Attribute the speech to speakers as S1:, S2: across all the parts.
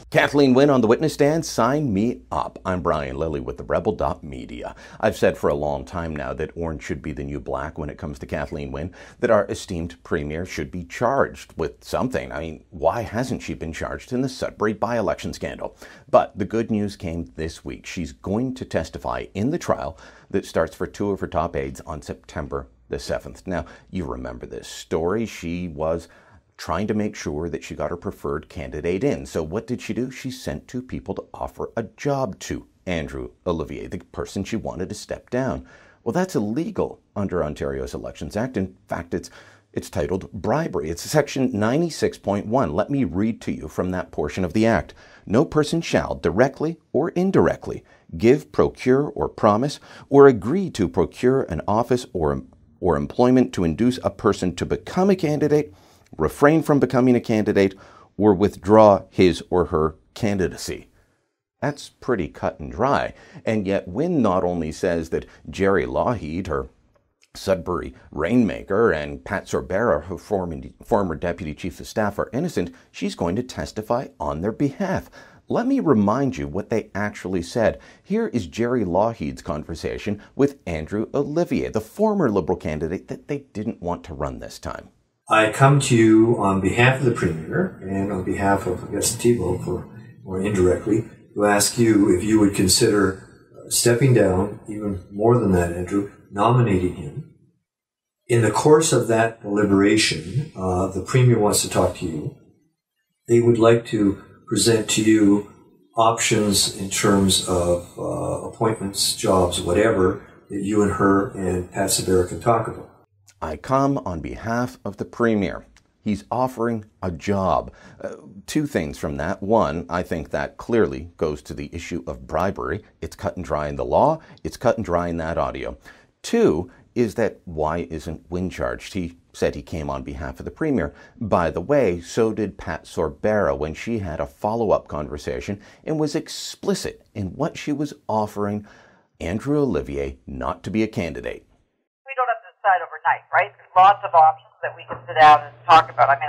S1: Kathleen Wynne on the witness stand. Sign me up. I'm Brian Lilly with the Rebel.media. I've said for a long time now that orange should be the new black when it comes to Kathleen Wynne, that our esteemed premier should be charged with something. I mean, why hasn't she been charged in the Sudbury by-election scandal? But the good news came this week. She's going to testify in the trial that starts for two of her top aides on September the 7th. Now, you remember this story. She was trying to make sure that she got her preferred candidate in. So what did she do? She sent two people to offer a job to Andrew Olivier, the person she wanted to step down. Well, that's illegal under Ontario's Elections Act. In fact, it's titled bribery. It's section 96.1. Let me read to you from that portion of the act. No person shall, directly or indirectly, give, procure, or promise, or agree to procure an office or employment to induce a person to become a candidate, refrain from becoming a candidate, or withdraw his or her candidacy. That's pretty cut and dry. And yet Wynne not only says that Jerry Lougheed, her Sudbury rainmaker, and Pat Sorbera, her former deputy chief of staff, are innocent, she's going to testify on their behalf. Let me remind you what they actually said. Here is Jerry Lougheed's conversation with Andrew Olivier, the former Liberal candidate that they didn't want to run this time.
S2: I come to you on behalf of the Premier and on behalf of, I guess, Thibault, or indirectly, to ask you if you would consider stepping down, even more than that, Andrew, nominating him. In the course of that deliberation, the Premier wants to talk to you. They would like to present to you options in terms of appointments, jobs, whatever, that you and her and Pat Sorbera can talk about.
S1: I come on behalf of the Premier. He's offering a job. Two things from that. One, I think that clearly goes to the issue of bribery. It's cut and dry in the law. It's cut and dry in that audio. Two is that why isn't Wynne charged? He said he came on behalf of the Premier. By the way, so did Pat Sorbera when she had a follow-up conversation and was explicit in what she was offering Andrew Olivier not to be a candidate.
S3: Overnight, right? There's lots of options that we can sit down and talk about. I mean,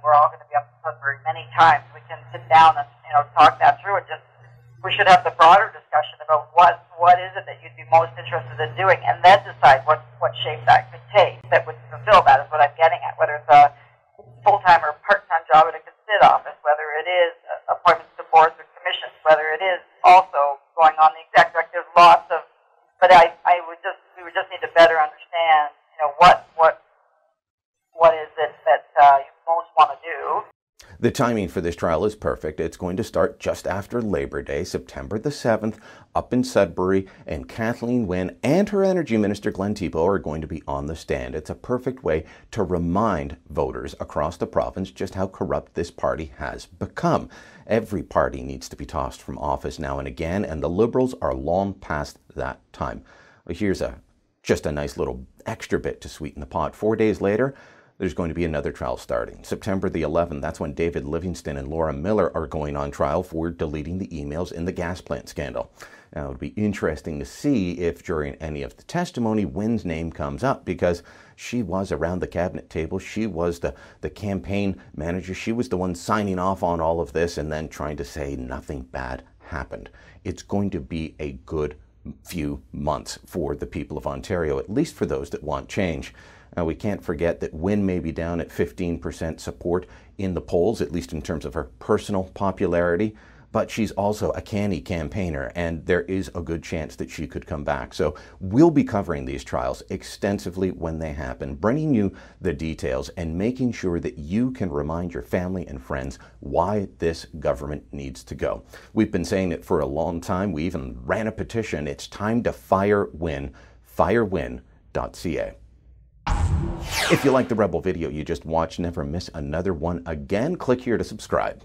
S3: we're all going to be up in Sudbury many times. We can sit down and, talk that through, and we should have the broader discussion about what is it that you'd be most interested in doing, and then decide what shape that could take that would fulfill that, is what I'm getting at, whether it's a full-time or part-time job at a consid office, whether it is appointments to boards or commissions, whether it is also going on the exec direct. There's lots of, but we would just need to better understand, what is it that you most want to do.
S1: The timing for this trial is perfect. It's going to start just after Labor Day, September the 7th, up in Sudbury, and Kathleen Wynne and her Energy Minister, Glenn Thibault, are going to be on the stand. It's a perfect way to remind voters across the province just how corrupt this party has become. Every party needs to be tossed from office now and again, and the Liberals are long past that time. Here's just a nice little extra bit to sweeten the pot. 4 days later, there's going to be another trial starting. September the 11th, that's when David Livingston and Laura Miller are going on trial for deleting the emails in the gas plant scandal. Now, it would be interesting to see if during any of the testimony, Wynne's name comes up, because she was around the cabinet table. She was the campaign manager. She was the one signing off on all of this and then trying to say nothing bad happened. It's going to be a good few months for the people of Ontario, at least for those that want change. Now, we can't forget that Wynne may be down at 15% support in the polls, at least in terms of her personal popularity, but she's also a canny campaigner, and there is a good chance that she could come back. So we'll be covering these trials extensively when they happen, bringing you the details and making sure that you can remind your family and friends why this government needs to go. We've been saying it for a long time. We even ran a petition. It's time to fire Wynne. Firewynne.ca. If you like the Rebel video you just watched, never miss another one again, click here to subscribe.